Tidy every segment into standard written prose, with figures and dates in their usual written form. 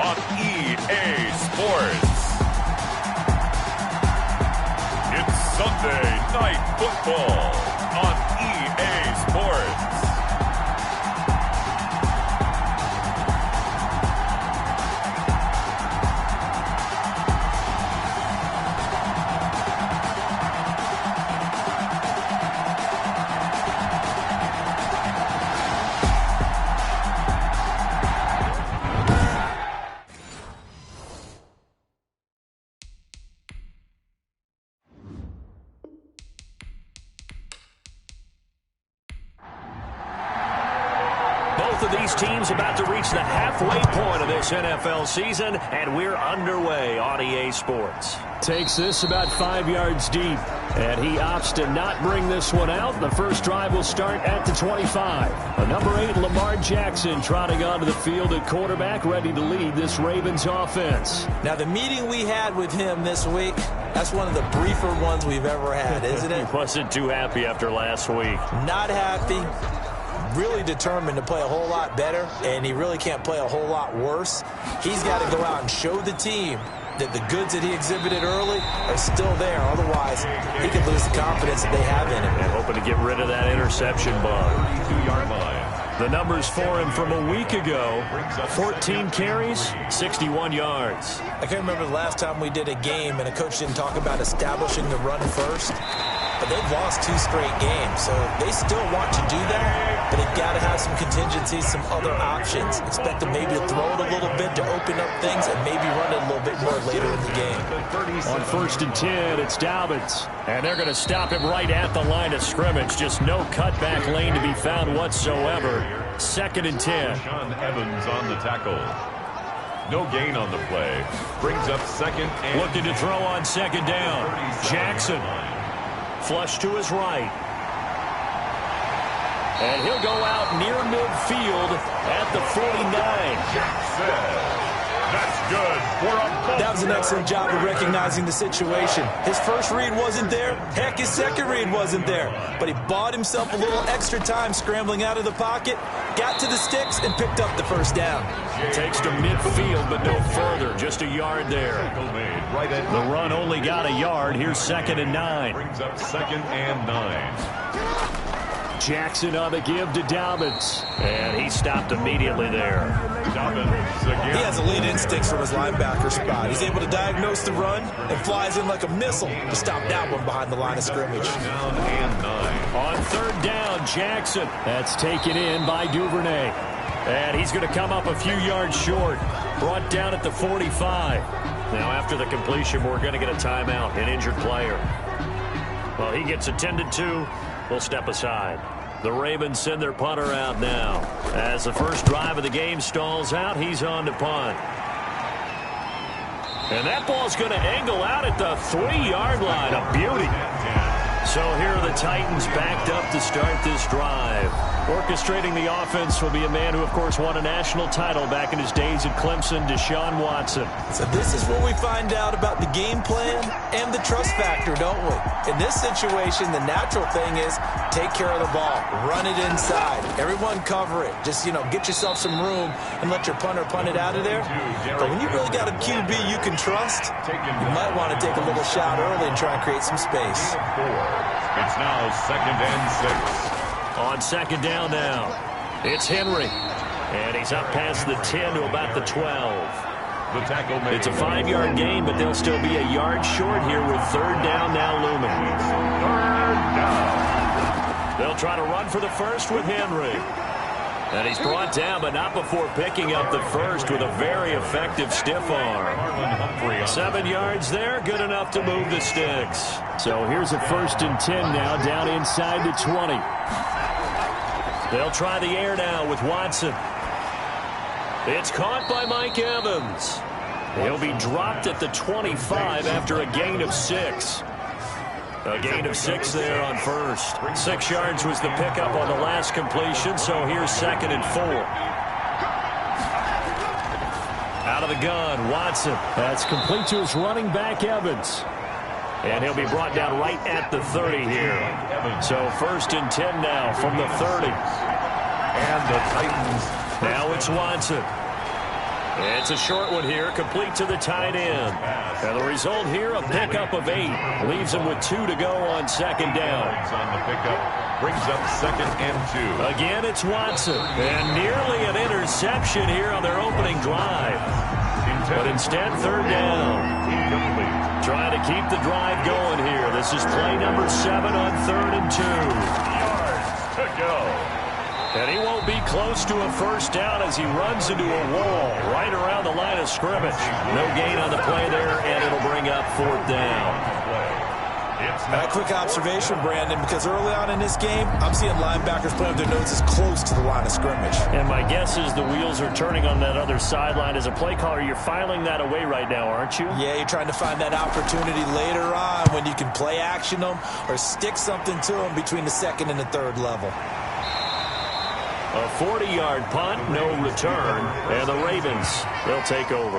on EA Sports. It's Sunday Night Football on EA Sports. Both of these teams about to reach the halfway point of this NFL season, and we're underway on EA Sports. Takes this about 5 yards deep, and he opts to not bring this one out. The first drive will start at the 25. The number 8, Lamar Jackson, trotting onto the field at quarterback, ready to lead this Ravens offense. Now, the meeting we had with him this week, that's one of the briefer ones we've ever had, isn't it? He wasn't too happy after last week. Not happy. Really determined to play a whole lot better, and he really can't play a whole lot worse. He's got to go out and show the team that the goods that he exhibited early are still there. Otherwise, he could lose the confidence that they have in him. And hoping to get rid of that interception bug. 32-yard line. The numbers for him from a week ago: 14 carries, 61 yards. I can't remember the last time we did a game and a coach didn't talk about establishing the run first. But they've lost 2 straight games, so they still want to do that, but they've got to have some contingencies, some other options. Expect them maybe to throw it a little bit to open up things and maybe run it a little bit more later in the game. On 1st and 10, it's Dobbins. And they're going to stop him right at the line of scrimmage. Just no cutback lane to be found whatsoever. 2nd and 10. Sean Evans on the tackle. No gain on the play. Brings up 2nd and... Looking to throw on 2nd down. Jackson. Flush to his right. And he'll go out near midfield at the 49. Jackson. That's good for a... That was an excellent job of recognizing the situation. His first read wasn't there. Heck, his second read wasn't there. But he bought himself a little extra time scrambling out of the pocket, got to the sticks, and picked up the first down. Takes to midfield, but no further. Just a yard there. The run only got a yard. Here's 2nd and 9. Brings up 2nd and 9. Jackson on the give to Dobbins. And he stopped immediately there. Dobbins again. He has elite instincts from his linebacker spot. He's able to diagnose the run and flies in like a missile to stop that one behind the line of scrimmage. Down and 9. On 3rd down, Jackson. That's taken in by Duvernay. And he's going to come up a few yards short. Brought down at the 45. Now after the completion, we're going to get a timeout, an injured player. Well, he gets attended to. We'll step aside. The Ravens send their punter out now. As the first drive of the game stalls out, he's on to punt. And that ball's going to angle out at the 3-yard line. A beauty. So here are the Titans backed up to start this drive. Orchestrating the offense will be a man who, of course, won a national title back in his days at Clemson, Deshaun Watson. So this is where we find out about the game plan and the trust factor, don't we? In this situation, the natural thing is take care of the ball. Run it inside. Everyone cover it. Just, get yourself some room and let your punter punt it out of there. But when you really got a QB you can trust, you might want to take a little shot early and try and create some space. It's now 2nd and 6. On 2nd down now, it's Henry. And he's up past the 10 to about the 12. The tackle made. It's a 5-yard gain, but they'll still be a yard short here with 3rd down now looming. 3rd down. They'll try to run for the first with Henry. And he's brought down, but not before picking up the first with a very effective stiff arm. 7 yards there, good enough to move the sticks. So here's a 1st and 10 now, down inside the 20. They'll try the air now with Watson. It's caught by Mike Evans. He'll be dropped at the 25 after a gain of 6. A gain of 6 there on first. 6 yards was the pickup on the last completion, so here's 2nd and 4. Out of the gun, Watson. That's complete to his running back, Evans. And he'll be brought down right at the 30 here. So 1st and 10 now from the 30. And the Titans. Now it's Watson. It's a short one here, complete to the tight end. And the result here, a pickup of 8. Leaves him with 2 to go on second down. On the pickup, brings up 2nd and 2. Again, it's Watson. And nearly an interception here on their opening drive. But instead, 3rd down. Incomplete. Trying to keep the drive going here. This is play number 7 on 3rd and 2. Yards to go. And he won't be close to a first down as he runs into a wall right around the line of scrimmage. No gain on the play there, and it'll bring up 4th down. A quick observation, Brandon, because early on in this game, I'm seeing linebackers playing their noses close to the line of scrimmage. And my guess is the wheels are turning on that other sideline. As a play caller, you're filing that away right now, aren't you? Yeah, you're trying to find that opportunity later on when you can play action them or stick something to them between the 2nd and the 3rd level. A 40-yard punt, no return, and the Ravens, they'll take over.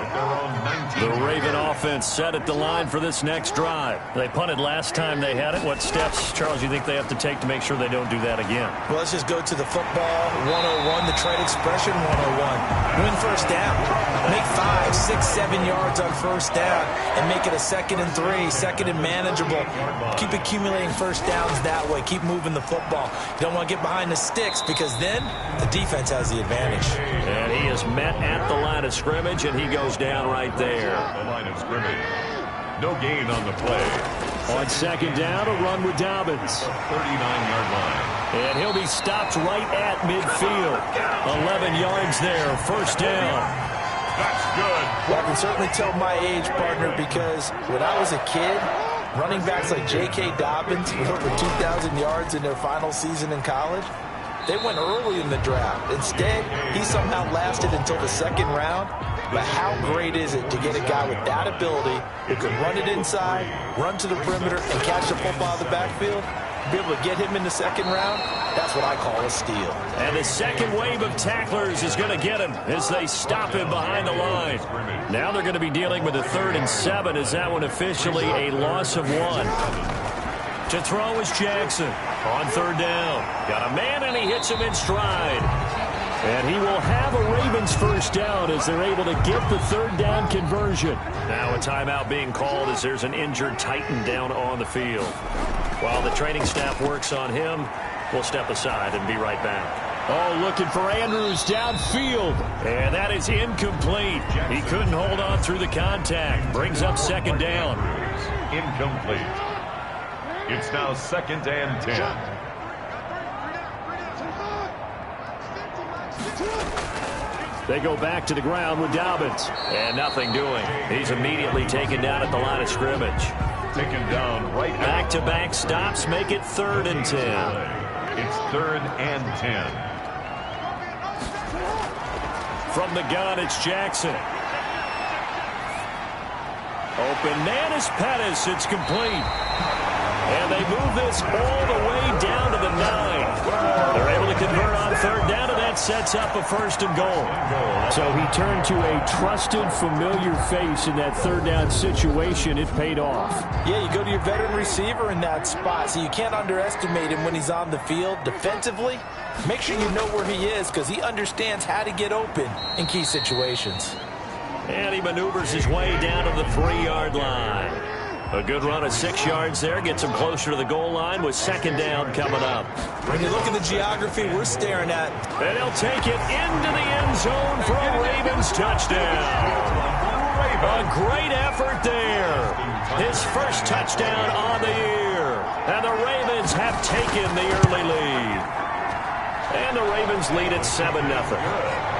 The Raven offense set at the line for this next drive. They punted last time they had it. What steps, Charles, do you think they have to take to make sure they don't do that again? Well, let's just go to the football 101, the trade expression 101. Win first down. Make 5, 6, 7 yards on first down and make it a 2nd and 3, 2nd and manageable. Keep accumulating first downs that way. Keep moving the football. You don't want to get behind the sticks because then the defense has the advantage. And he is met at the line of scrimmage, and he goes down right there. The line of scrimmage. No gain on the play. On second down, a run with Dobbins. 39-yard line. And he'll be stopped right at midfield. 11 yards there, first down. That's good. Well, I can certainly tell my age, partner, because when I was a kid, running backs like J.K. Dobbins with over 2,000 yards in their final season in college, they went early in the draft. Instead, he somehow lasted until the 2nd round. But how great is it to get a guy with that ability who can run it inside, run to the perimeter, and catch the football out of the backfield? Be able to get him in the 2nd round, that's what I call a steal. And the second wave of tacklers is going to get him as they stop him behind the line. Now they're going to be dealing with a 3rd and 7. Is that one officially a loss of 1? To throw is Jackson on 3rd down. Got a man, and he hits him in stride. And he will have a Ravens first down as they're able to get the 3rd down conversion. Now a timeout being called as there's an injured Titan down on the field. While the training staff works on him, we'll step aside and be right back. Oh, looking for Andrews downfield. And that is incomplete. He couldn't hold on through the contact. Brings up 2nd down. Incomplete. It's now 2nd and 10. They go back to the ground with Dobbins. And nothing doing. He's immediately taken down at the line of scrimmage. Taken down right now. Back-to-back stops make it 3rd and 10. It's 3rd and 10. From the gun, it's Jackson. Open man is Pettis. It's complete. And they move this all the way down to the 9. They're able to convert on 3rd down, and that sets up a 1st and goal. So he turned to a trusted, familiar face in that 3rd down situation. It paid off. Yeah, you go to your veteran receiver in that spot, so you can't underestimate him when he's on the field. Defensively, make sure you know where he is because he understands how to get open in key situations. And he maneuvers his way down to the 3-yard line. A good run of 6 yards there. Gets him closer to the goal line with 2nd down coming up. When you look at the geography we're staring at. And he'll take it into the end zone for a Ravens touchdown. A great effort there. His first touchdown on the year. And the Ravens have taken the early lead. And the Ravens lead at 7-0.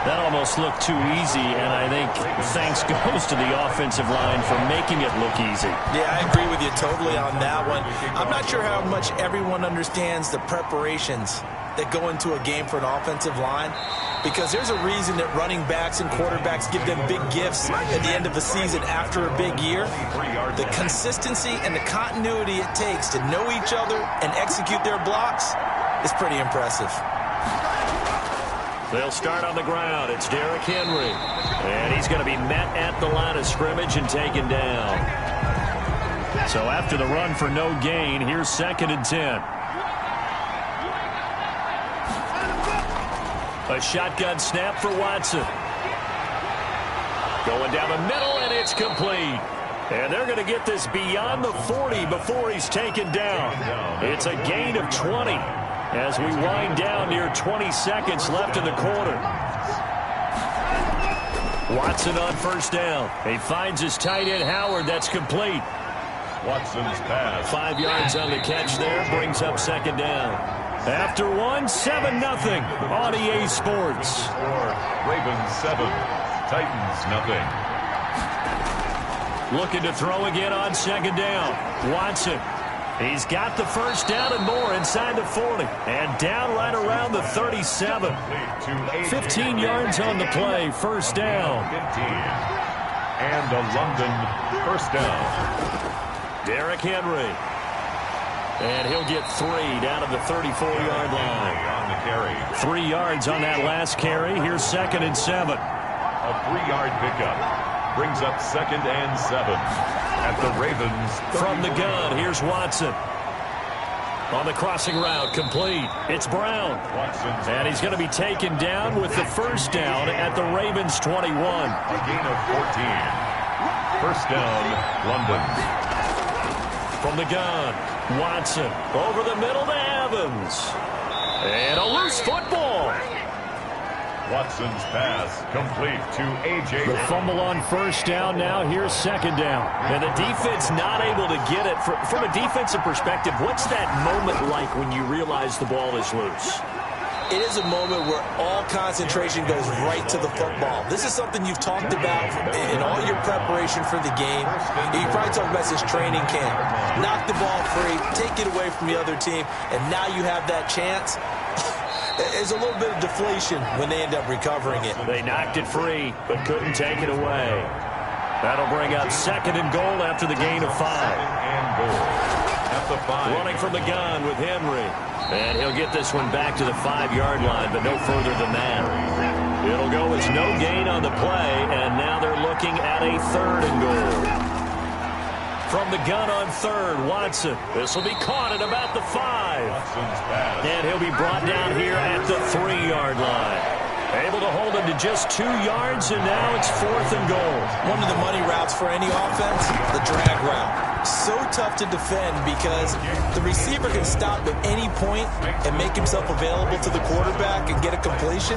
That almost looked too easy, and I think thanks goes to the offensive line for making it look easy. Yeah, I agree with you totally on that one. I'm not sure how much everyone understands the preparations that go into a game for an offensive line, because there's a reason that running backs and quarterbacks give them big gifts at the end of the season after a big year. The consistency and the continuity it takes to know each other and execute their blocks is pretty impressive. They'll start on the ground. It's Derrick Henry. And he's going to be met at the line of scrimmage and taken down. So after the run for no gain, here's 2nd and 10. A shotgun snap for Watson. Going down the middle, and it's complete. And they're going to get this beyond the 40 before he's taken down. It's a gain of 20 as we wind down near 20 seconds left in the quarter. Watson on first down. He finds his tight end, Howard. That's complete. Watson's pass. 5 yards on the catch there. Brings up second down. After one, 7-0 on EA Sports. Ravens 7, Titans nothing. Looking to throw again on second down. Watson. He's got the first down and more inside the 40. And down right around the 37. 15 yards on the play. First down. 15. And a London first down. Derrick Henry. And he'll get 3 down at the 34-yard line. On the carry. 3 yards on that last carry. Here's 2nd and 7. A 3-yard pickup. Brings up 2nd and 7. At the Ravens. From the gun, here's Watson. On the crossing route, complete. It's Brown. Watson's And he's going to be taken down with the first down at the Ravens 21. a gain of 14. First down, London. From the gun, Watson over the middle to Evans. And a loose football. Watson's pass complete to A.J. The fumble on first down now. Here's second down. And the defense not able to get it. From a defensive perspective, what's that moment like when you realize the ball is loose? It is a moment where all concentration goes right to the football. This is something you've talked about in all your preparation for the game. You probably talked about this training camp. Knock the ball free, take it away from the other team, and now you have that chance. There's a little bit of deflation when they end up recovering it. They knocked it free, but couldn't take it away. That'll bring up 2nd and goal after the gain of 5. And goal. At the 5. Running from the gun with Henry. And he'll get this one back to the 5-yard line, but no further than that. It'll go as no gain on the play, and now they're looking at a 3rd and goal. From the gun on 3rd, Watson. This will be caught at about the 5. Watson's pass. And he'll be brought down here at the 3-yard line. Able to hold him to just 2 yards, and now it's 4th and goal. One of the money routes for any offense, the drag route. So tough to defend because the receiver can stop at any point and make himself available to the quarterback and get a completion.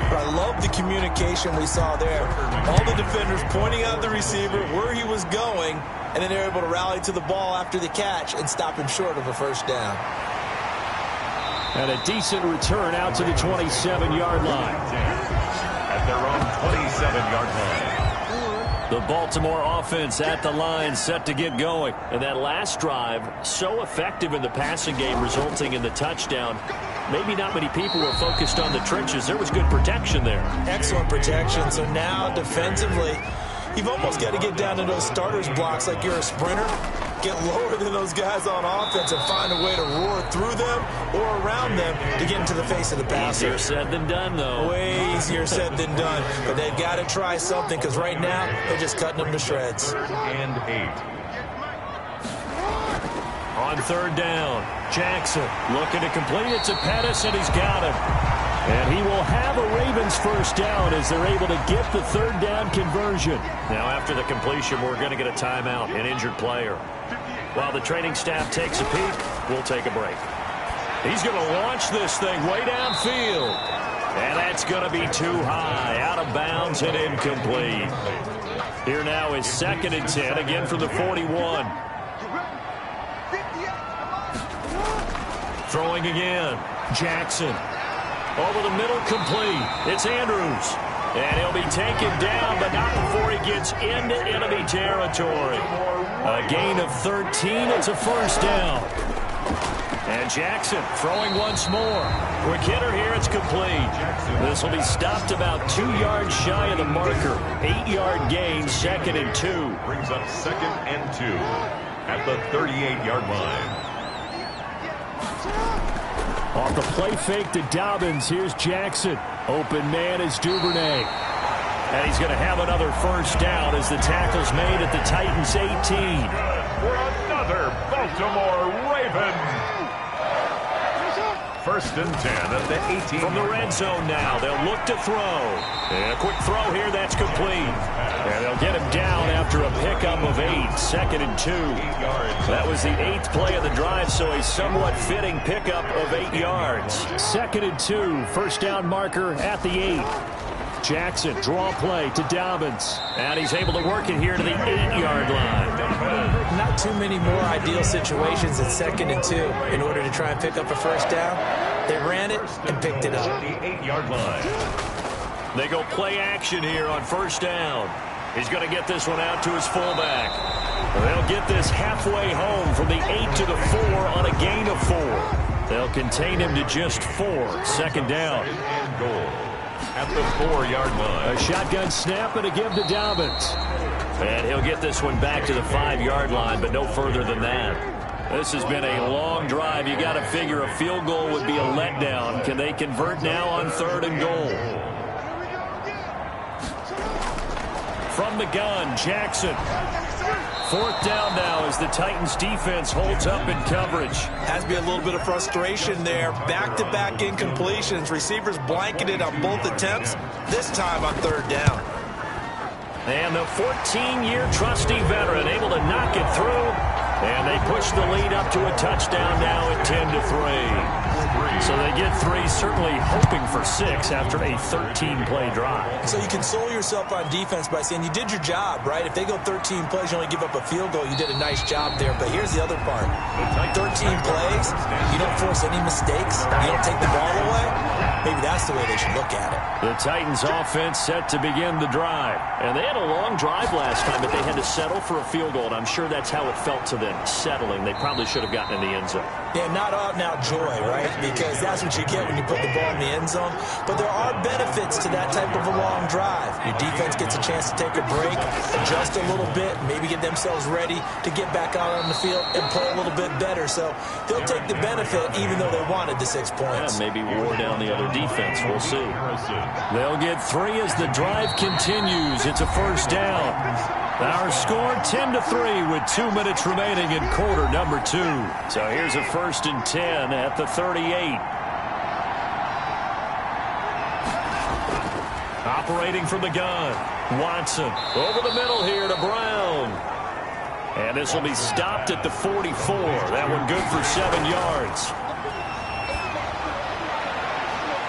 But I love the communication we saw there. All the defenders pointing out the receiver, where he was going, and then they're able to rally to the ball after the catch and stop him short of a first down. And a decent return out to the 27-yard line. At their own 27-yard line. The Baltimore offense at the line, set to get going. And that last drive, so effective in the passing game, resulting in the touchdown. Maybe not many people were focused on the trenches. There was good protection there. Excellent protection. So now defensively, you've almost got to get down to those starters blocks like you're a sprinter. Get lower than those guys on offense and find a way to roar through them or around them to get into the face of the passer. Easier said than done, though. Way easier said than done. But they've got to try something because right now they're just cutting them to shreds. And 8. On 3rd down, Jackson looking to complete it to Pettis, and he's got him. And he will have a Ravens first down as they're able to get the 3rd down conversion. Now after the completion, we're going to get a timeout, an injured player. While the training staff takes a peek, we'll take a break. He's going to launch this thing way downfield. And that's going to be too high, out of bounds and incomplete. Here now is 2nd and 10, again from the 41. Throwing again, Jackson. Over the middle, complete. It's Andrews. And he'll be taken down, but not before he gets into enemy territory. A gain of 13. It's a first down. And Jackson throwing once more. Quick hitter here. It's complete. This will be stopped about 2 yards shy of the marker. 8-yard gain, 2nd and 2. Brings up 2nd and 2 at the 38-yard line. Off the play fake to Dobbins, here's Jackson. Open man is Duvernay. And he's going to have another first down as the tackle's made at the Titans' 18. For another Baltimore Raven. First and 10 at the 18. From the red zone now, they'll look to throw. And a quick throw here, that's complete. And they'll get him down after a pickup of 8. Second and 2. That was the 8th play of the drive, so a somewhat fitting pickup of 8 yards. Second and 2, first down marker at the 8. Jackson, draw play to Dobbins. And he's able to work it here to the 8-yard line. Not too many more ideal situations at second and 2 in order to try and pick up a first down. They ran it and picked it up. The 8-yard line. They go play action here on first down. He's going to get this one out to his fullback. They'll get this halfway home from the 8 to the 4 on a gain of 4. They'll contain him to just 4. Second down. And goal at the 4-yard line. A shotgun snap and a give to Dobbins. And he'll get this one back to the 5-yard line, but no further than that. This has been a long drive. You got to figure a field goal would be a letdown. Can they convert now on 3rd and goal? From the gun, Jackson. 4th down now as the Titans defense holds up in coverage. Has to be a little bit of frustration there. Back-to-back incompletions. Receivers blanketed on both attempts, this time on 3rd down. And the 14-year trusty veteran able to knock it through. And they push the lead up to a touchdown now at 10-3. So they get 3, certainly hoping for 6 after a 13-play drive. So you console yourself on defense by saying you did your job, right? If they go 13 plays, you only give up a field goal, you did a nice job there. But here's the other part. 13 plays, you don't force any mistakes, you don't take the ball away. Maybe that's the way they should look at it. The Titans offense set to begin the drive. And they had a long drive last time, but they had to settle for a field goal. And I'm sure that's how it felt to them, settling. They probably should have gotten in the end zone. Yeah, not out-and-out joy, right? Because that's what you get when you put the ball in the end zone. But there are benefits to that type of a long drive. Your defense gets a chance to take a break, adjust a little bit, maybe get themselves ready to get back out on the field and play a little bit better. So they'll take the benefit even though they wanted the 6 points. Yeah, maybe wore down the other defense. We'll see. They'll get 3 as the drive continues. It's a first down. Our score 10-3 with 2 minutes remaining in quarter number 2. So here's a 1st and 10 at the 38. Operating from the gun, Watson over the middle here to Brown. And this will be stopped at the 44. That one good for 7 yards.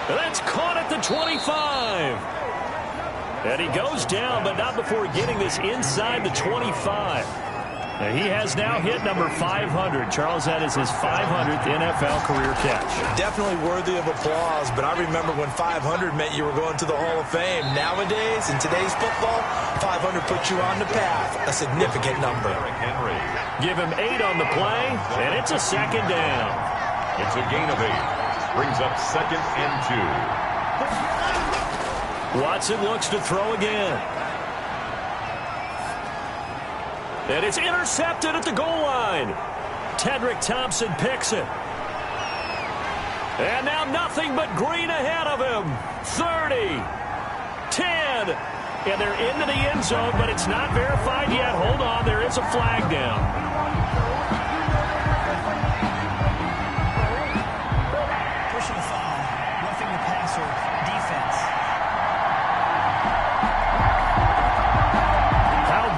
And that's caught at the 25. And he goes down, but not before getting this inside the 25. And he has now hit number 500. Charles, that is his 500th NFL career catch. Definitely worthy of applause, but I remember when 500 meant you were going to the Hall of Fame. Nowadays, in today's football, 500 puts you on the path, a significant number. Henry. Give him 8 on the play, and it's a second down. It's a gain of 8. Brings up 2nd and 2. Watson looks to throw again. And it's intercepted at the goal line. Tedrick Thompson picks it. And now nothing but green ahead of him. 30, 10, and they're into the end zone, but it's not verified yet. Hold on, there is a flag down. Personal foul, roughing the passer, defense.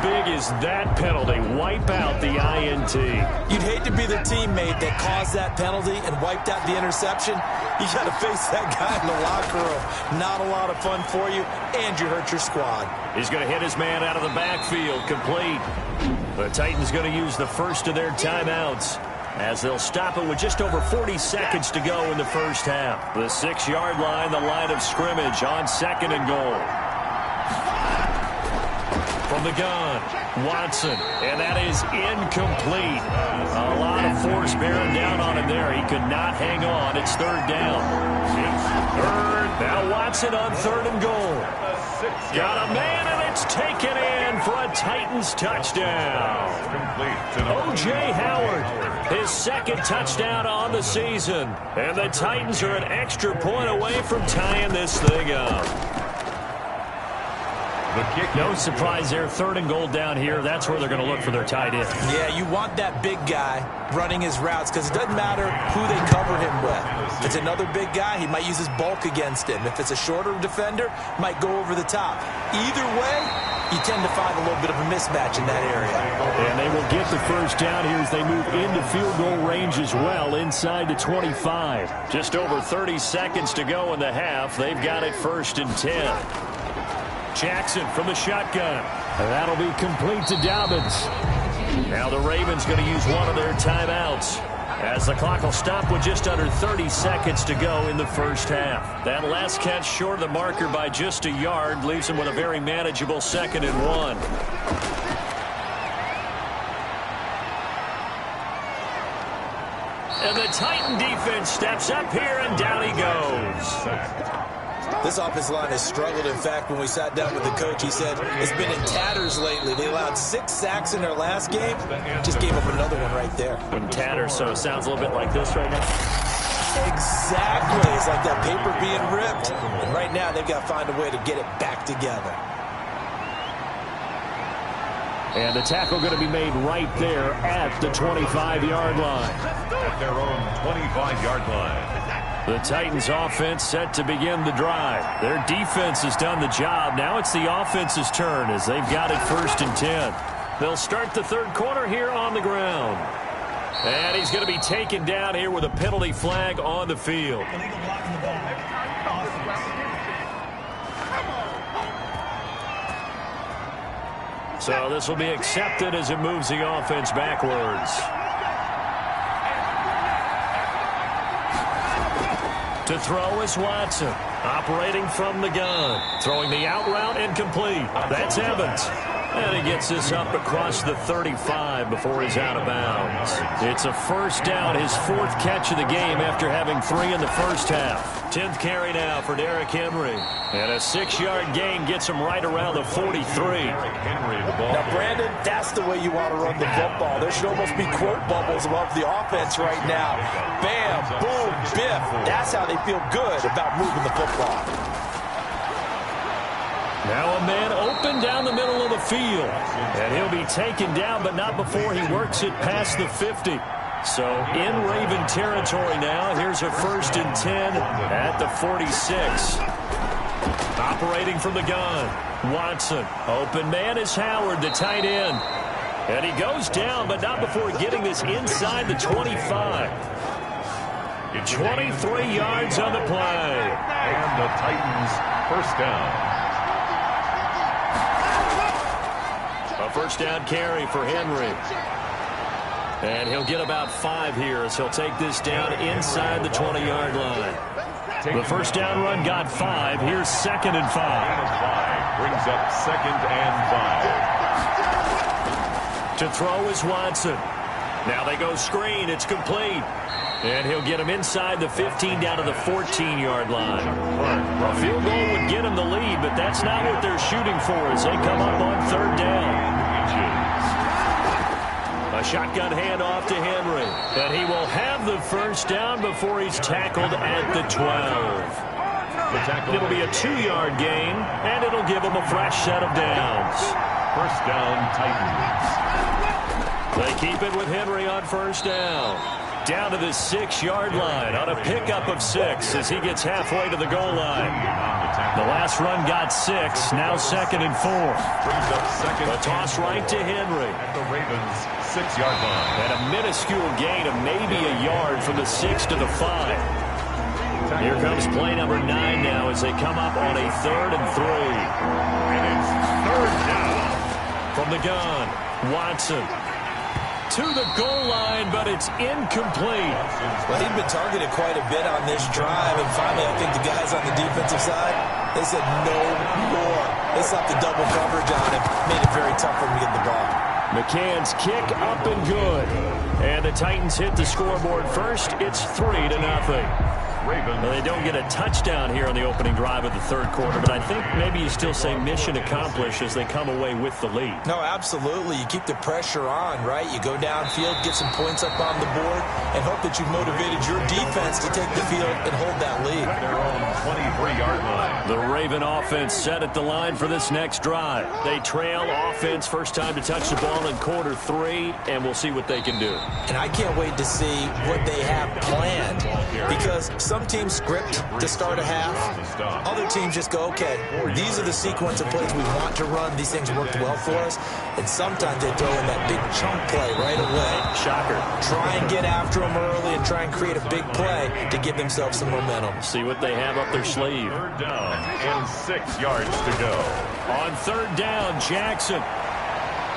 Big is that penalty? Wipe out the INT. You'd hate to be the teammate that caused that penalty and wiped out the interception. You got to face that guy in the locker room. Not a lot of fun for you, and you hurt your squad. He's going to hit his man out of the backfield, complete. The Titans going to use the first of their timeouts as they'll stop it with just over 40 seconds to go in the first half. The 6-yard line, the line of scrimmage on 2nd and goal. From the gun, Watson, and that is incomplete. A lot of force bearing down on him there. He could not hang on. It's 3rd down. Now Watson on 3rd and goal. Got a man, and it's taken in for a Titans touchdown. O.J. Howard, his 2nd touchdown on the season. And the Titans are an extra point away from tying this thing up. No surprise there. 3rd and goal down here. That's where they're going to look for their tight end. Yeah, you want that big guy running his routes because it doesn't matter who they cover him with. If it's another big guy, he might use his bulk against him. If it's a shorter defender, might go over the top. Either way, you tend to find a little bit of a mismatch in that area. And they will get the first down here as they move into field goal range as well, inside the 25. Just over 30 seconds to go in the half. They've got it 1st and 10. Jackson from the shotgun. And that'll be complete to Dobbins. Now the Ravens going to use one of their timeouts, as the clock will stop with just under 30 seconds to go in the first half. That last catch short of the marker by just a yard leaves them with a very manageable 2nd and 1. And the Titan defense steps up here, and down he goes. This offensive line has struggled. In fact, when we sat down with the coach, he said it's been in tatters lately. They allowed 6 sacks in their last game. Just gave up another one right there. In tatters, so it sounds a little bit like this right now. Exactly. It's like that paper being ripped. And right now, they've got to find a way to get it back together. And the tackle going to be made right there at the 25-yard line. At their own 25-yard line. The Titans offense set to begin the drive. Their defense has done the job. Now it's the offense's turn as they've got it 1st and 10. They'll start the 3rd quarter here on the ground. And he's going to be taken down here with a penalty flag on the field. Illegal blocking the ball. Offense. So this will be accepted as it moves the offense backwards. To throw is Watson, operating from the gun. Throwing the out route and complete. That's Evans. And he gets this up across the 35 before he's out of bounds. It's a first down, his 4th catch of the game after having 3 in the first half. 10th carry now for Derrick Henry. And a 6-yard gain gets him right around the 43. Now, Brandon, that's the way you want to run the football. There should almost be quote bubbles above the offense right now. Bam, boom, biff. That's how they feel good about moving the football. Now a man open down the middle of the field. And he'll be taken down, but not before he works it past the 50. So in Raven territory now. Here's a 1st and 10 at the 46. Operating from the gun. Watson. Open man is Howard, the tight end. And he goes down, but not before getting this inside the 25. 23 yards on the play. And the Titans first down. A first down carry for Henry. And he'll get about 5 here as he'll take this down inside the 20-yard line. The first down run got 5. Here's 2nd and 5. Brings up 2nd and 5. To throw is Watson. Now they go screen. It's complete. And he'll get him inside the 15 down to the 14-yard line. A field goal would get him the lead, but that's not what they're shooting for as they come up on 3rd down. A shotgun handoff to Henry. And he will have the first down before he's tackled at the 12. It'll be a 2-yard gain, and it'll give him a fresh set of downs. First down, Titans. They keep it with Henry on first down. Down to the 6-yard line on a pickup of 6 as he gets halfway to the goal line. The last run got 6, now 2nd and 4. Brings up 2nd. A toss right to Henry. At the Ravens' 6-yard line. And a minuscule gain of maybe a yard from the 6 to the 5. Here comes play number 9 now as they come up on a 3rd and 3. And it's 3rd down. From the gun, Watson. To the goal line, but it's incomplete. Well, he'd been targeted quite a bit on this drive, and finally I think the guys on the defensive side, they said no more. They slapped the double coverage on him, made it very tough for him to get the ball. McCann's kick up and good. And the Titans hit the scoreboard first. It's 3-0. Ravens. Well, they don't get a touchdown here on the opening drive of the third quarter, but I think maybe you still say mission accomplished as they come away with the lead. No, absolutely. You keep the pressure on, right? You go downfield, get some points up on the board, and hope that you've motivated your defense to take the field and hold that lead. Their own 23-yard line. The Raven offense set at the line for this next drive. They trail offense, first time to touch the ball in quarter 3, and we'll see what they can do. And I can't wait to see what they have planned, because some teams script to start a half. Other teams just go, okay, these are the sequence of plays we want to run. These things worked well for us. And sometimes they throw in that big chunk play right away. Shocker. Try and get after them early and try and create a big play to give themselves some momentum. See what they have up their sleeve. Third down and 6 yards to go. On third down, Jackson.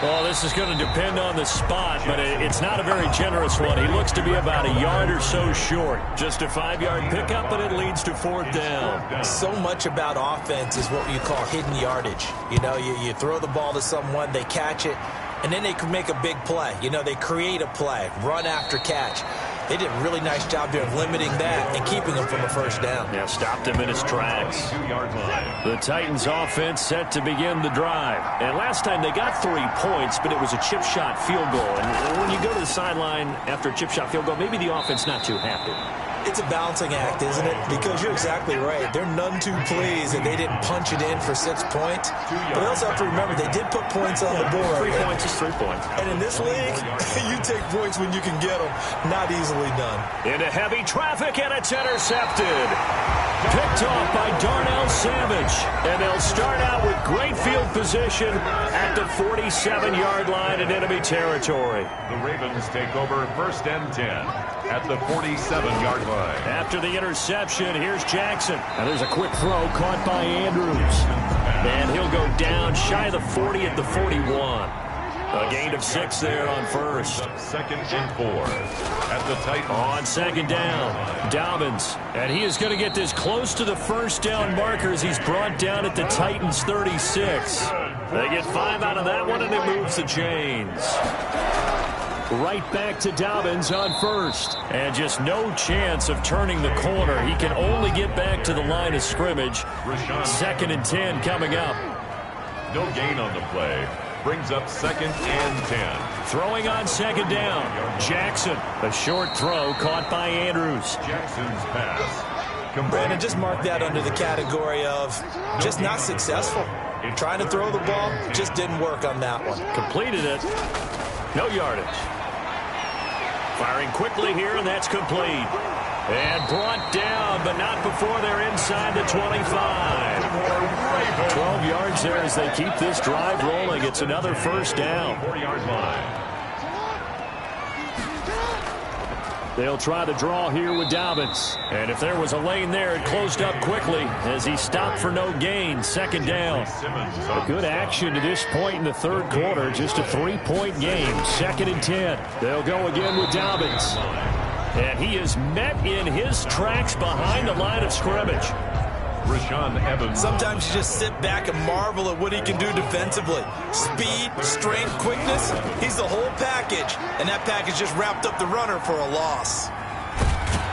Well, this is going to depend on the spot, but it's not a very generous one. He looks to be about a yard or so short. Just a 5-yard pickup, but it leads to fourth down. So much about offense is what you call hidden yardage. You know, you throw the ball to someone, they catch it, and then they can make a big play. You know, they create a play, run after catch. They did a really nice job there of limiting that and keeping him from a first down. Yeah, stopped him in his tracks. 2-yard line. The Titans offense set to begin the drive. And last time they got 3 points, but it was a chip shot field goal. And when you go to the sideline after a chip shot field goal, maybe the offense not too happy. It's a balancing act, isn't it? Because you're exactly right. They're none too pleased that they didn't punch it in for 6 points. But they also have to remember they did put points on the board. 3 points is 3 points. And in this league, you take points when you can get them. Not easily done. Into heavy traffic, and it's intercepted. Picked off by Darnell Savage. And they'll start out with great field position at the 47-yard line in enemy territory. The Ravens take over first and 10 at the 47-yard line. After the interception, here's Jackson. Now there's a quick throw caught by Andrews. And he'll go down shy of the 40 at the 41. A gain of 6 there on first. Second and 4 at the Titans. On second down, Dobbins. And he is going to get this close to the first down markers. He's brought down at the Titans 36. They get 5 out of that one, and it moves the chains. Right back to Dobbins on first. And just no chance of turning the corner. He can only get back to the line of scrimmage. Second and 10 coming up. No gain on the play. Brings up second and 10. Throwing on second down. Jackson. A short throw caught by Andrews. Jackson's pass. Brandon, just mark that under the category of just not successful. Trying to throw the ball, just didn't work on that one. Completed it. No yardage. Firing quickly here, and that's complete. And brought down, but not before they're inside the 25. 12 yards there as they keep this drive rolling. It's another first down. 4-yard line. They'll try the draw here with Dobbins. And if there was a lane there, it closed up quickly as he stopped for no gain. Second down. A good action to this point in the third quarter. Just a 3-point game. Second and 10. They'll go again with Dobbins. And he is met in his tracks behind the line of scrimmage. Rashaan Evans. Sometimes you just sit back and marvel at what he can do defensively. Speed, strength, quickness, he's the whole package. And that package just wrapped up the runner for a loss.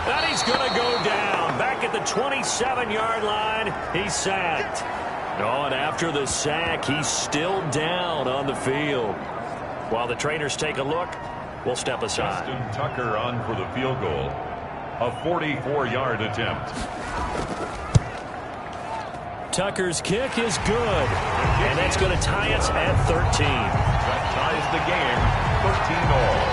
And he's going to go down. Back at the 27-yard line, he's sacked. Oh, and after the sack, he's still down on the field. While the trainers take a look, we'll step aside. Justin Tucker on for the field goal. A 44-yard attempt. Tucker's kick is good. And that's going to tie us at 13. That ties the game, 13-all.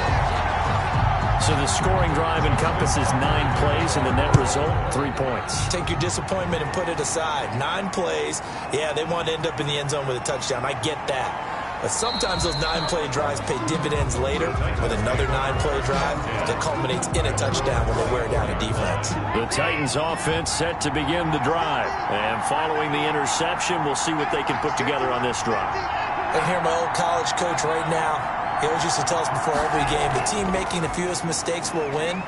So the scoring drive encompasses 9 plays, and the net result, 3 points. Take your disappointment and put it aside. 9 plays. Yeah, they want to end up in the end zone with a touchdown. I get that. But sometimes those 9-play drives pay dividends later with another 9-play drive that culminates in a touchdown when they wear down a defense. The Titans offense set to begin the drive. And following the interception, we'll see what they can put together on this drive. I hear my old college coach right now. He always used to tell us before every game, the team making the fewest mistakes will win.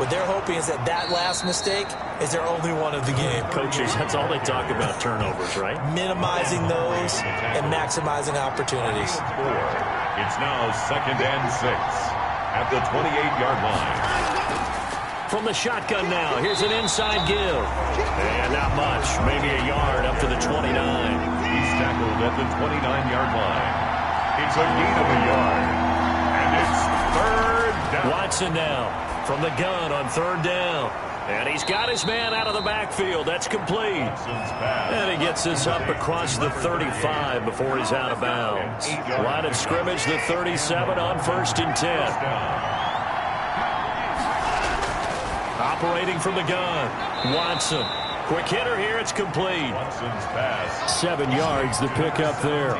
What they're hoping is that that last mistake is their only one of the game. Coaches, that's all they talk about, turnovers, right? Minimizing those and maximizing opportunities. It's now second and 6 at the 28-yard line. From the shotgun now, here's an inside give. And not much, maybe a yard up to the 29. He's tackled at the 29-yard line. It's a gain of a yard. And it's third down. Watson now from the gun on third down. And he's got his man out of the backfield. That's complete. And he gets this up across the 35 before he's out of bounds. Line of scrimmage, the 37 on 1st and 10. Operating from the gun, Watson. Quick hitter here, it's complete. Watson's pass. 7 yards, the pickup there.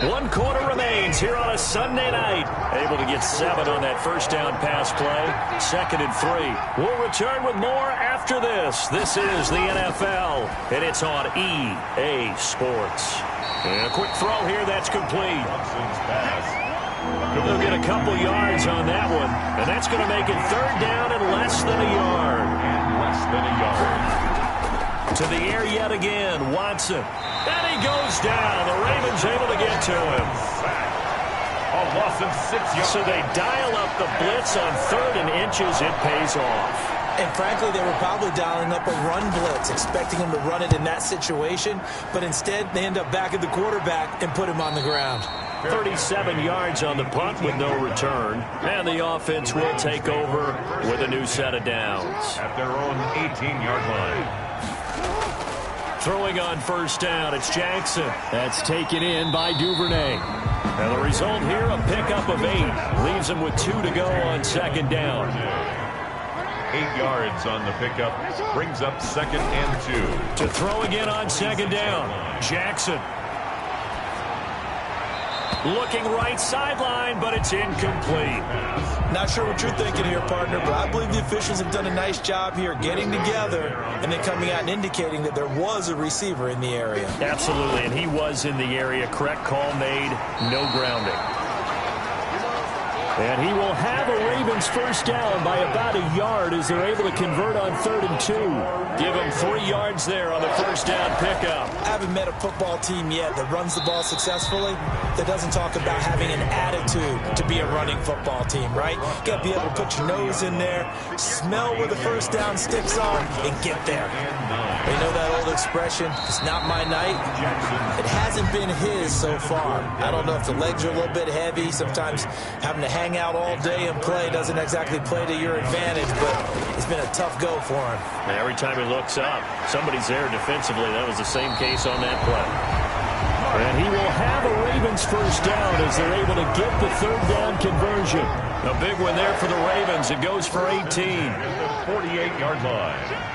1 quarter remains here on a Sunday night. Able to get 7 on that first down pass play. 2nd and 3. We'll return with more after this. This is the NFL, and it's on EA Sports. And a quick throw here, that's complete. Watson's pass. They'll get a couple yards on that one, and that's going to make it 3rd down and less than a yard. And less than a yard. To the air yet again, Watson. And he goes down. The Ravens able to get to him. A loss of 6 yards. So they dial up the blitz on 3rd and inches. It pays off. And frankly, they were probably dialing up a run blitz, expecting him to run it in that situation. But instead, they end up back at the quarterback and put him on the ground. 37 yards on the punt with no return. And the offense will take over with a new set of downs. At their own 18-yard line. Throwing on 1st down, it's Jackson. That's taken in by Duvernay. And the result here, a pickup of 8. Leaves him with 2 to go on 2nd down. 8 yards on the pickup. Brings up 2nd and 2. To throw again on 2nd down, Jackson. Looking right sideline, but it's incomplete. Not sure what you're thinking here, partner, but I believe the officials have done a nice job here getting together and then coming out and indicating that there was a receiver in the area. Absolutely, and he was in the area. Correct call made, no grounding. And he will have a Ravens 1st down by about a yard as they're able to convert on 3rd and 2. Give him 3 yards there on the 1st down pickup. I haven't met a football team yet that runs the ball successfully that doesn't talk about having an attitude to be a running football team, right? You got to be able to put your nose in there, smell where the 1st down sticks are, and get there. You know that old expression, it's not my night? It hasn't been his so far. I don't know if the legs are a little bit heavy. Sometimes having to hang out all day and play doesn't exactly play to your advantage, but it's been a tough go for him. And every time he looks up, somebody's there defensively. That was the same case on that play. And he will have a Ravens 1st down as they're able to get the 3rd down conversion. A big one there for the Ravens. It goes for 18. 48-yard line.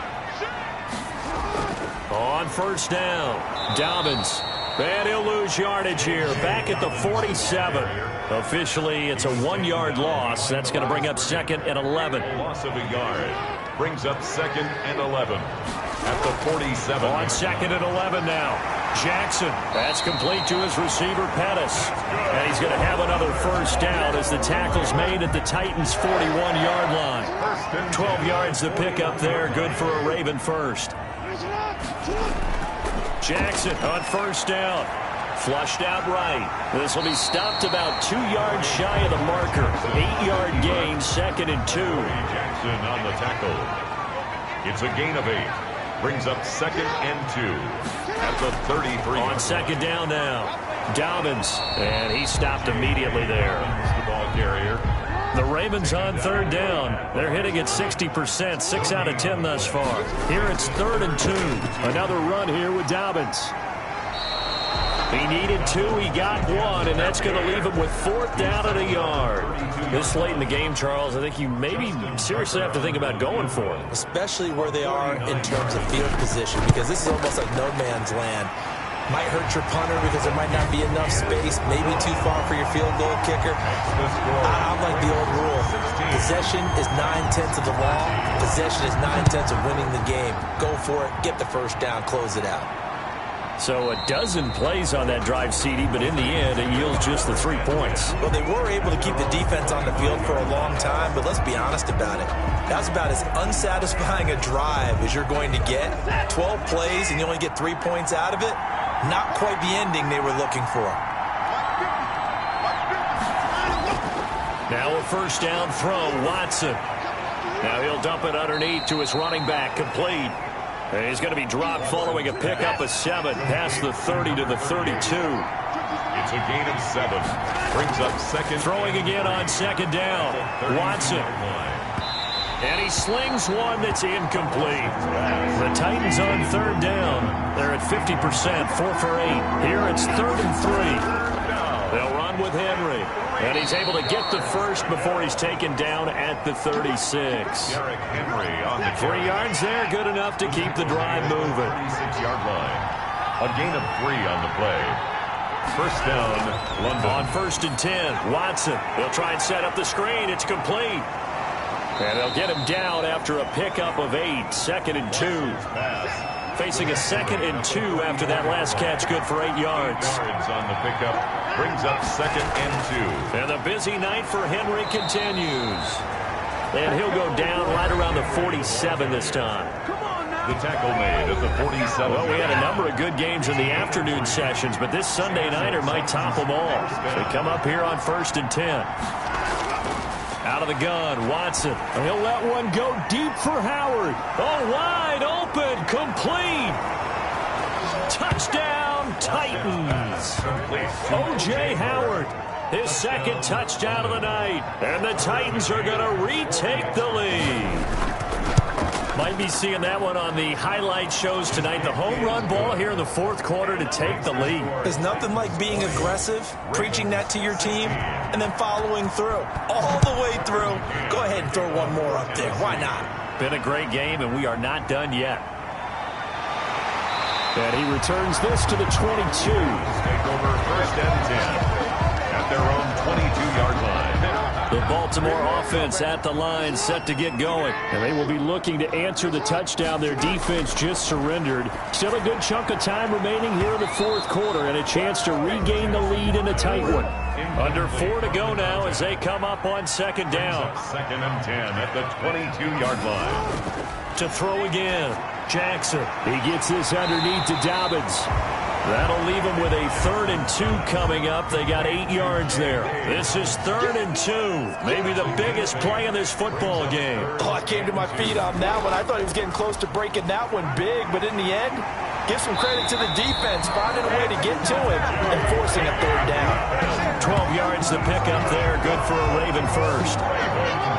On 1st down, Dobbins. And he'll lose yardage here. Back at the 47. Officially, it's a 1-yard loss. That's going to bring up 2nd and 11. Loss of a yard. Brings up 2nd and 11. At the 47. On 2nd and 11 now. Jackson. That's complete to his receiver, Pettis. And he's going to have another 1st down as the tackle's made at the Titans' 41-yard line. 12 yards to pick up there. Good for a Raven 1st. Jackson on 1st down. Flushed out right. This will be stopped about 2 yards shy of the marker. 8-yard gain, 2nd and 2. Jackson on the tackle. It's a gain of 8. Brings up 2nd and 2. At the 33. On 2nd down now. Dobbins. And he stopped immediately there. The ball carrier. The Ravens on 3rd down. They're hitting at 60%, 6 out of 10 thus far. Here it's 3rd and 2. Another run here with Dobbins. He needed 2, he got 1, and that's going to leave him with 4th down and a yard. This late in the game, Charles, I think you maybe seriously have to think about going for it. Especially where they are in terms of field position, because this is almost like no man's land. Might hurt your punter because there might not be enough space, maybe too far for your field goal kicker. I like the old rule. Possession is 9/10 of the law. Possession is 9/10 of winning the game. Go for it, get the 1st down, close it out. So a dozen plays on that drive, CD, but in the end, it yields just the 3 points. Well, they were able to keep the defense on the field for a long time, but let's be honest about it. That's about as unsatisfying a drive as you're going to get. 12 plays and you only get 3 points out of it. Not quite the ending they were looking for. Now a 1st down throw, Watson. Now he'll dump it underneath to his running back, complete. And he's going to be dropped following a pickup of 7 past the 30 to the 32. It's a gain of 7. Brings up second. Throwing again on second down. Watson. And he slings one that's incomplete. The Titans on third down. They're at 50%, 4 for 8. Here it's 3rd and 3. They'll run with Henry. And he's able to get the first before he's taken down at the 36. Derrick Henry on the 3 yards there, good enough to keep the drive moving. 36-yard line. A gain of 3 on the play. First down, London. On 1st and 10, Watson. He'll try and set up the screen. It's complete. And they'll get him down after a pickup of 8. 2nd and 2. Facing a 2nd and 2 after that last catch, good for 8 yards. On the pickup, brings up 2nd and 2. And the busy night for Henry continues. And he'll go down right around the 47 this time. The tackle made at the 47. Well, we had a number of good games in the afternoon sessions, but this Sunday nighter might top them all. They come up here on 1st and 10. Out of the gun, Watson. He'll let one go deep for Howard. Oh, wide open, complete. Touchdown, Titans. O.J. Howard, his 2nd touchdown of the night. And the Titans are going to retake the lead. Might be seeing that one on the highlight shows tonight. The home run ball here in the 4th quarter to take the lead. There's nothing like being aggressive, preaching that to your team, and then following through. All the way through. Go ahead and throw one more up there. Why not? Been a great game, and we are not done yet. And he returns this to the 22. Take over 1st and 10 at their own 22-yard line. The Baltimore offense at the line, set to get going. And they will be looking to answer the touchdown their defense just surrendered. Still a good chunk of time remaining here in the 4th quarter and a chance to regain the lead in a tight one. Under 4 to go now as they come up on 2nd down. 2nd and 10 at the 22-yard line. To throw again, Jackson. He gets this underneath to Dobbins. That'll leave them with a 3rd and 2 coming up. They got 8 yards there. This is 3rd and 2. Maybe the biggest play in this football game. Oh, I came to my feet on that one. I thought he was getting close to breaking that one big, but in the end, give some credit to the defense, finding a way to get to him and forcing a 3rd down. 12 yards to pick up there. Good for a Raven first.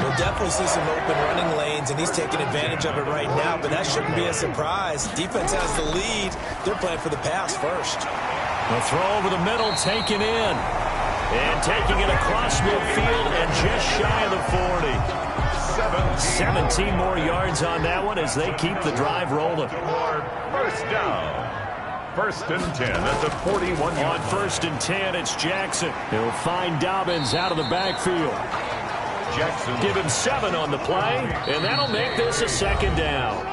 We'll definitely see some open running lanes, and he's taking advantage of it right now, but that shouldn't be a surprise. Defense has the lead. They're playing for the pass first. The throw over the middle, taken in. And taking it across midfield and just shy of the 40. 17 more yards on that one as they keep the drive rolling. First down. 1st and 10 at the 41-yard On 1st and 10, it's Jackson. He'll find Dobbins out of the backfield. Jackson. Give him 7 on the play, and that'll make this a 2nd down.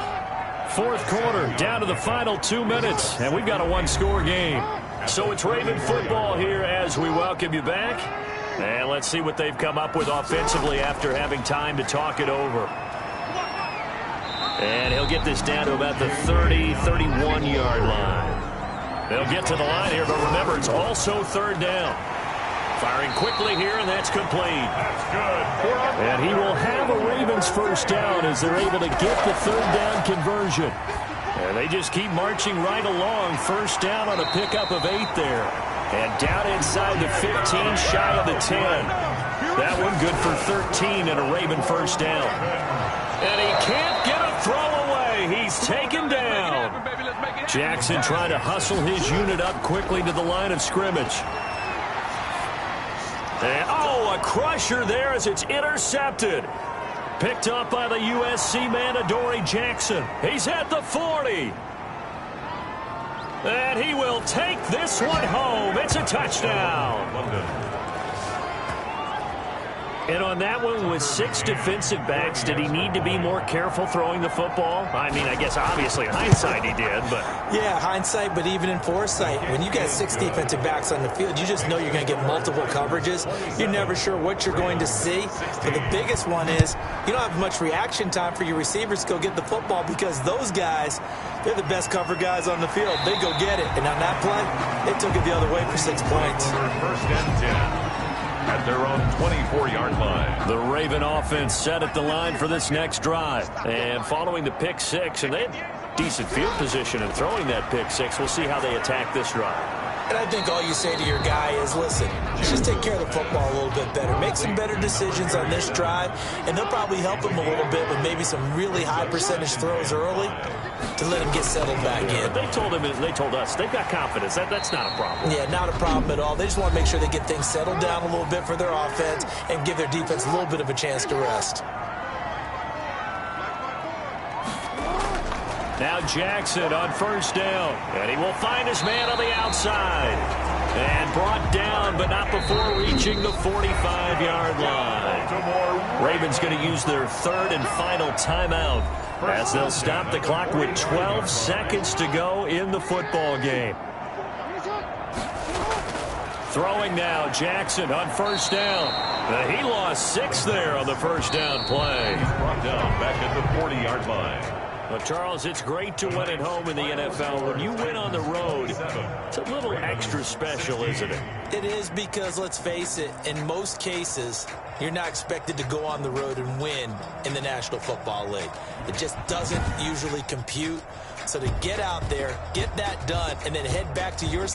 4th quarter, down to the final 2 minutes, and we've got a 1-score game. So it's Raven football here as we welcome you back. And let's see what they've come up with offensively after having time to talk it over. And he'll get this down to about the 30, 31-yard line. They'll get to the line here, but remember, it's also 3rd down. Firing quickly here, and that's complete. That's good. And he will have a Ravens first down as they're able to get the 3rd down conversion. And they just keep marching right along. First down on a pickup of 8 there. And down inside the 15, shy of the 10. That one good for 13 and a Raven first down. And he can't get a throw away. He's taken down. Jackson trying to hustle his unit up quickly to the line of scrimmage. And, oh, a crusher there as it's intercepted. Picked up by the USC man, Adoree Jackson. He's at the 40. And he will take this one home. It's a touchdown. And on that one, with 6 defensive backs, did he need to be more careful throwing the football? I mean, I guess obviously in hindsight he did, but... Yeah, hindsight, but even in foresight, when you got 6 defensive backs on the field, you just know you're going to get multiple coverages. You're never sure what you're going to see. But the biggest one is you don't have much reaction time for your receivers to go get the football because those guys, they're the best cover guys on the field. They go get it. And on that play, they took it the other way for 6 points. First and 10. at their own 24-yard line. The Raven offense set at the line for this next drive. And following the pick six, and they had decent field position in throwing that pick six. We'll see how they attack this drive. And I think all you say to your guy is, listen, just take care of the football a little bit better. Make some better decisions on this drive, and they'll probably help him a little bit with maybe some really high percentage throws early to let him get settled back in. They told us they've got confidence. That's not a problem. Yeah, not a problem at all. They just want to make sure they get things settled down a little bit for their offense and give their defense a little bit of a chance to rest. Now Jackson on first down, and he will find his man on the outside. And brought down, but not before reaching the 45-yard line. Ravens going to use their third and final timeout as they'll stop the clock with 12 seconds to go in the football game. Throwing now, Jackson on first down. He lost 6 there on the first down play. He's brought down back at the 40-yard line. Well, Charles, it's great to win at home in the NFL. When you win on the road, it's a little extra special, isn't it? It is, because, let's face it, in most cases, you're not expected to go on the road and win in the National Football League. It just doesn't usually compute. So to get out there, get that done, and then head back to your